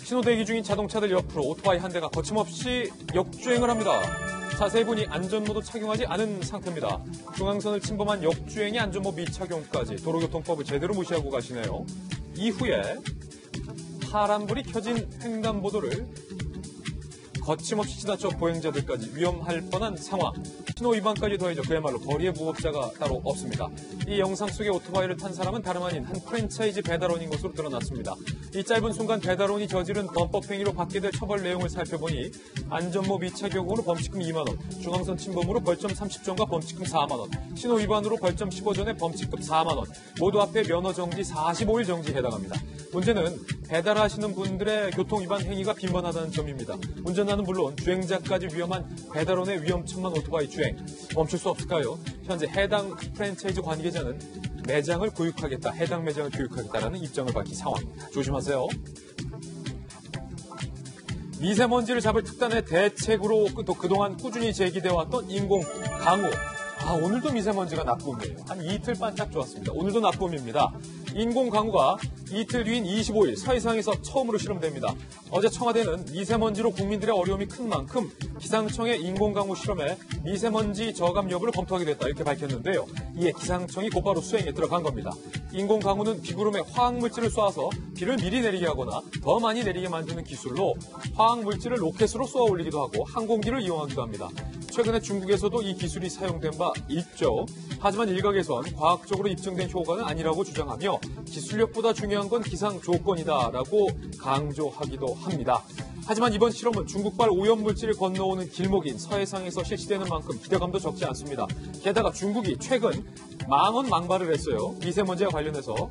신호대기 중인 자동차들 옆으로 오토바이 한 대가 거침없이 역주행을 합니다. 자세히 보니 안전모도 착용하지 않은 상태입니다. 중앙선을 침범한 역주행의 안전모 미착용까지 도로교통법을 제대로 무시하고 가시네요. 이후에 파란불이 켜진 횡단보도를 거침없이 지나쳐 보행자들까지 위험할 뻔한 상황. 신호 위반까지 더해져 그야말로 거리의 무법자가 따로 없습니다. 이 영상 속의 오토바이를 탄 사람은 다름 아닌 한 프랜차이즈 배달원인 것으로 드러났습니다. 이 짧은 순간 배달원이 저지른 범법 행위로 받게 될 처벌 내용을 살펴보니 안전모 미착용으로 범칙금 2만 원, 중앙선 침범으로 벌점 30점과 범칙금 4만 원, 신호 위반으로 벌점 15점에 범칙금 4만 원, 모두 합해 면허 정지 45일 정지에 해당합니다. 문제는 배달하시는 분들의 교통 위반 행위가 빈번하다는 점입니다. 운전자는 물론 주행자까지 위험한 배달원의 위험천만 오토바이 주행 멈출 수 없을까요? 현재 해당 프랜차이즈 관계자는 매장을 교육하겠다, 해당 매장을 교육하겠다라는 입장을 밝힌 상황입니다. 조심하세요. 미세먼지를 잡을 특단의 대책으로 또 그동안 꾸준히 제기되어 왔던 인공 강우. 오늘도 미세먼지가 나쁨이에요. 한 이틀 반짝 좋았습니다. 오늘도 나쁨입니다. 인공 강우가 이틀 뒤인 25일 서해상에서 처음으로 실험됩니다. 어제 청와대는 미세먼지로 국민들의 어려움이 큰 만큼 기상청의 인공 강우 실험에 미세먼지 저감 여부를 검토하게 됐다 이렇게 밝혔는데요. 이에 기상청이 곧바로 수행에 들어간 겁니다. 인공 강우는 비구름에 화학물질을 쏘아서 비를 미리 내리게 하거나 더 많이 내리게 만드는 기술로 화학물질을 로켓으로 쏘아 올리기도 하고 항공기를 이용하기도 합니다. 최근에 중국에서도 이 기술이 사용된 바 있죠. 하지만 일각에선 과학적으로 입증된 효과는 아니라고 주장하며 기술력보다 중요한 건 기상 조건이다라고 강조하기도 합니다. 하지만 이번 실험은 중국발 오염물질을 건너오는 길목인 서해상에서 실시되는 만큼 기대감도 적지 않습니다. 게다가 중국이 최근 망언 망발을 했어요. 미세먼지와 관련해서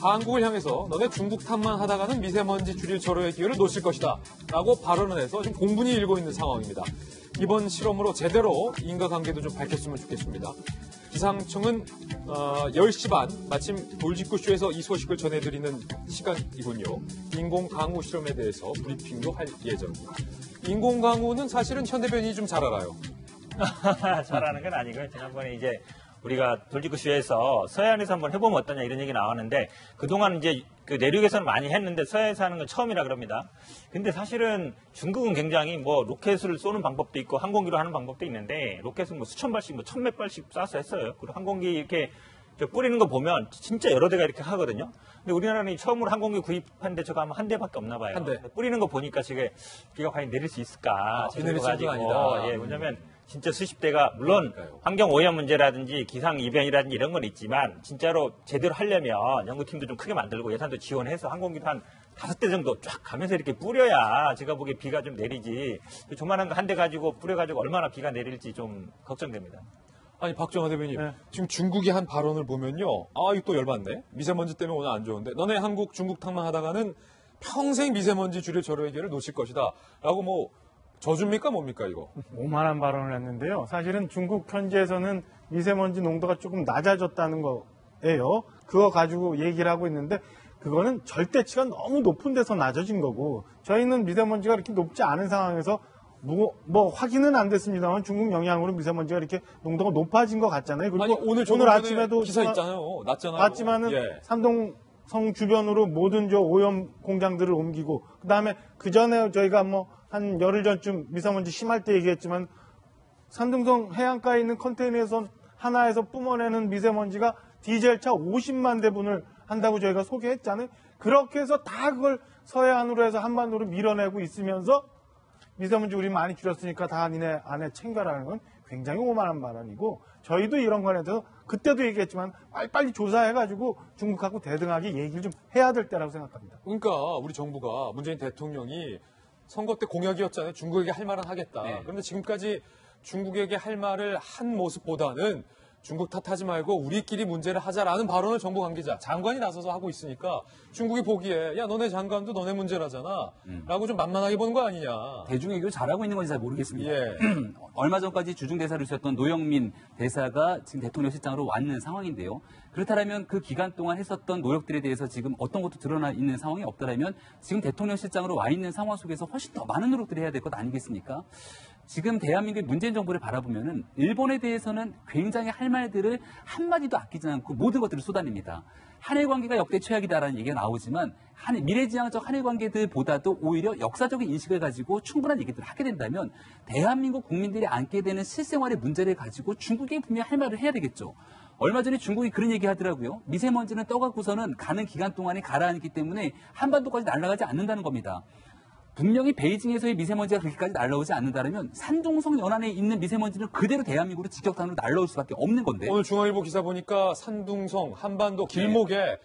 한국을 향해서 너네 중국 탓만 하다가는 미세먼지 줄일 절호의 기회를 놓칠 것이다 라고 발언을 해서 지금 공분이 일고 있는 상황입니다. 이번 실험으로 제대로 인과관계도 좀 밝혔으면 좋겠습니다. 기상청은 10시 반 마침 돌직구쇼에서 이 소식을 전해드리는 시간이군요. 인공강우 실험에 대해서 브리핑도 할 예정입니다. 인공강우는 사실은 현 대변인이 좀 잘 알아요. 잘 아는 건 아니고요. 지난번에 이제 우리가 돌직구쇼에서 서해안에서 한번 해보면 어떠냐 이런 얘기 나왔는데 그동안 이제 그 내륙에서는 많이 했는데 서해에서 하는 건 처음이라 그럽니다. 근데 사실은 중국은 굉장히 뭐 로켓을 쏘는 방법도 있고 항공기로 하는 방법도 있는데 로켓은 뭐 수천 발씩 뭐 천몇 발씩 쏴서 했어요. 그리고 항공기 이렇게 뿌리는 거 보면 진짜 여러 대가 이렇게 하거든요. 근데 우리나라는 처음으로 항공기 구입한 데 저거 아마 한 대밖에 없나 봐요. 한 대. 뿌리는 거 보니까 지금 비가 과연 내릴 수 있을까 싶어가지고 아니다. 예, 왜냐면 진짜 수십 대가 물론 그러니까요. 환경 오염 문제라든지 기상 이변이라든지 이런 건 있지만 진짜로 제대로 하려면 연구팀도 좀 크게 만들고 예산도 지원해서 항공기도 한 5대 정도 쫙 가면서 이렇게 뿌려야 제가 보기에 비가 좀 내리지 조만한 거 한 대 가지고 뿌려가지고 얼마나 비가 내릴지 좀 걱정됩니다. 아니 박정화 대변인 네. 지금 중국이 한 발언을 보면요. 이거 또 열받네. 미세먼지 때문에 오늘 안 좋은데 너네 한국 중국 탓만 하다가는 평생 미세먼지 줄일 절호의 기회를 놓칠 것이다 라고 뭐 저줍니까 뭡니까 이거? 오만한 발언을 했는데요. 사실은 중국 현지에서는 미세먼지 농도가 조금 낮아졌다는 거예요. 그거 가지고 얘기를 하고 있는데 그거는 절대치가 너무 높은 데서 낮아진 거고 저희는 미세먼지가 이렇게 높지 않은 상황에서 뭐 확인은 안 됐습니다만 중국 영향으로 미세먼지가 이렇게 농도가 높아진 것 같잖아요. 그리고 아니 오늘 아침에도 기사 있잖아요. 낮잖아요. 맞지만은 예. 삼동성 주변으로 모든 저 오염 공장들을 옮기고 그다음에 그 전에 저희가 뭐 한 열흘 전쯤 미세먼지 심할 때 얘기했지만 산둥성 해안가에 있는 컨테이너에서 하나에서 뿜어내는 미세먼지가 디젤차 50만 대분을 한다고 저희가 소개했잖아요. 그렇게 해서 다 그걸 서해안으로 해서 한반도로 밀어내고 있으면서 미세먼지 우리 많이 줄였으니까 다 니네 안에 챙겨라는 건 굉장히 오만한 발언이고 저희도 이런 거에 대해서 그때도 얘기했지만 빨리 조사해가지고 중국하고 대등하게 얘기를 좀 해야 될 때라고 생각합니다. 그러니까 우리 정부가 문재인 대통령이 선거 때 공약이었잖아요. 중국에게 할 말은 하겠다. 네. 그런데 지금까지 중국에게 할 말을 한 모습보다는 중국 탓하지 말고 우리끼리 문제를 하자라는 발언을 정부 관계자, 장관이 나서서 하고 있으니까 중국이 보기에 야 너네 장관도 너네 문제라잖아 라고 좀 만만하게 보는 거 아니냐. 대중외교를 잘하고 있는 건지 잘 모르겠습니다. 예. 얼마 전까지 주중대사를 주셨던 노영민 대사가 지금 대통령 실장으로 왔는 상황인데요. 그렇다면 그 기간 동안 했었던 노력들에 대해서 지금 어떤 것도 드러나 있는 상황이 없더라면 지금 대통령 실장으로 와 있는 상황 속에서 훨씬 더 많은 노력들을 해야 될 것 아니겠습니까? 지금 대한민국의 문재인 정부를 바라보면은 일본에 대해서는 굉장히 할 말들을 한마디도 아끼지 않고 모든 것들을 쏟아냅니다. 한일 관계가 역대 최악이다라는 얘기가 나오지만 미래지향적 한일 관계들보다도 오히려 역사적인 인식을 가지고 충분한 얘기들을 하게 된다면 대한민국 국민들이 안게 되는 실생활의 문제를 가지고 중국이 분명히 할 말을 해야 되겠죠. 얼마 전에 중국이 그런 얘기 하더라고요. 미세먼지는 떠갖고서는 가는 기간 동안에 가라앉기 때문에 한반도까지 날아가지 않는다는 겁니다. 분명히 베이징에서의 미세먼지가 그렇게까지 날아오지 않는다면 산둥성 연안에 있는 미세먼지는 그대로 대한민국으로 직격탄으로 날아올 수밖에 없는 건데. 오늘 중앙일보 기사 보니까 산둥성, 한반도 길목에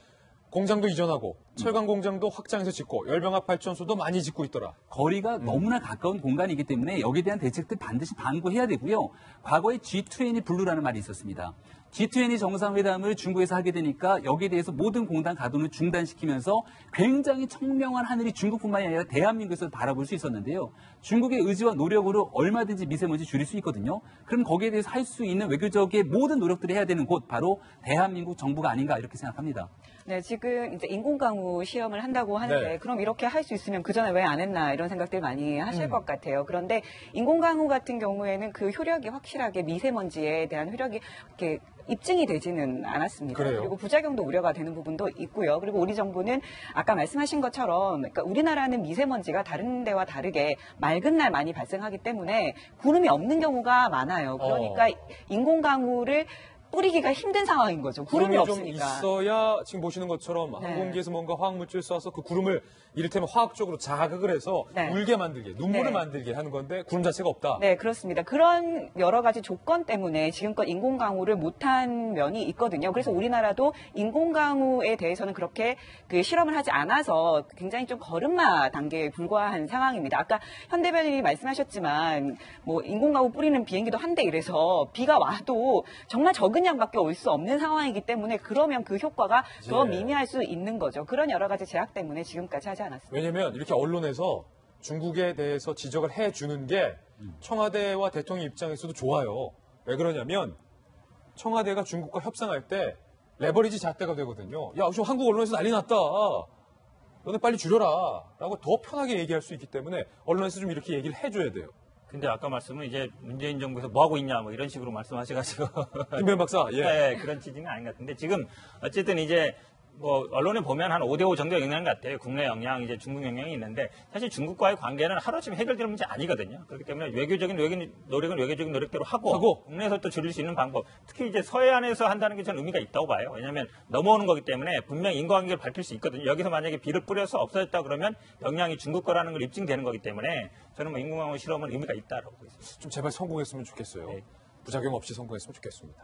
공장도 이전하고 철강 공장도 확장해서 짓고 열병합 발전소도 많이 짓고 있더라. 거리가 너무나 가까운 공간이기 때문에 여기에 대한 대책들 반드시 강구해야 되고요. 과거에 G20 블루라는 말이 있었습니다. G20 정상회담을 중국에서 하게 되니까 여기에 대해서 모든 공단 가동을 중단시키면서 굉장히 청명한 하늘이 중국뿐만이 아니라 대한민국에서 바라볼 수 있었는데요. 중국의 의지와 노력으로 얼마든지 미세먼지 줄일 수 있거든요. 그럼 거기에 대해서 할 수 있는 외교적인 모든 노력들을 해야 되는 곳 바로 대한민국 정부가 아닌가 이렇게 생각합니다. 네, 지금 이제 인공강우 시험을 한다고 하는데 네. 그럼 이렇게 할 수 있으면 그 전에 왜 안 했나 이런 생각들 많이 하실 것 같아요. 그런데 인공강우 같은 경우에는 그 효력이 확실하게 미세먼지에 대한 효력이 이렇게 입증이 되지는 않았습니다. 그래요? 그리고 부작용도 우려가 되는 부분도 있고요. 그리고 우리 정부는 아까 말씀하신 것처럼 그러니까 우리나라는 미세먼지가 다른 데와 다르게 맑은 날 많이 발생하기 때문에 구름이 없는 경우가 많아요. 그러니까 인공강우를 뿌리기가 힘든 상황인 거죠. 구름이 좀 없으니까. 있어야 지금 보시는 것처럼 네. 항공기에서 뭔가 화학물질 쏴서 그 구름을 이를테면 화학적으로 자극을 해서 네. 울게 만들게, 눈물을 네. 만들게 하는 건데 구름 자체가 없다. 네, 그렇습니다. 그런 여러 가지 조건 때문에 지금껏 인공강우를 못한 면이 있거든요. 그래서 우리나라도 인공강우에 대해서는 그렇게 그 실험을 하지 않아서 굉장히 좀 걸음마 단계에 불과한 상황입니다. 아까 현 대변인이 말씀하셨지만 뭐 인공강우 뿌리는 비행기도 한대 이래서 비가 와도 정말 적은 양밖에 올 수 없는 상황이기 때문에 그러면 그 효과가 더 예. 미미할 수 있는 거죠. 그런 여러 가지 제약 때문에 지금까지 하지 않았습니다. 왜냐면 이렇게 언론에서 중국에 대해서 지적을 해주는 게 청와대와 대통령 입장에서도 좋아요. 왜 그러냐면 청와대가 중국과 협상할 때 레버리지 잣대가 되거든요. 야, 지금 한국 언론에서 난리 났다. 너네 빨리 줄여라. 라고 더 편하게 얘기할 수 있기 때문에 언론에서 좀 이렇게 얘기를 해줘야 돼요. 근데 아까 말씀은 이제 문재인 정부에서 뭐 하고 있냐 뭐 이런 식으로 말씀하셔가지고 김병현 박사, 예. 네, 그런 취지는 아닌 것 같은데 지금 어쨌든 이제 뭐 언론에 보면 한 5대5 정도 영향 같아요. 국내 영향, 이제 중국 영향이 있는데 사실 중국과의 관계는 하루아침에 해결되는 문제 아니거든요. 그렇기 때문에 외교적인 노력은 외교적인 노력대로 하고 국내에서 또 줄일 수 있는 방법, 특히 이제 서해안에서 한다는 게 저는 의미가 있다고 봐요. 왜냐하면 넘어오는 거기 때문에 분명 인과관계를 밝힐 수 있거든요. 여기서 만약에 비를 뿌려서 없어졌다 그러면 영향이 중국 거라는 걸 입증되는 거기 때문에 저는 뭐 인공강우 실험은 의미가 있다라고 보고 있습니다. 좀 제발 성공했으면 좋겠어요. 네. 부작용 없이 성공했으면 좋겠습니다.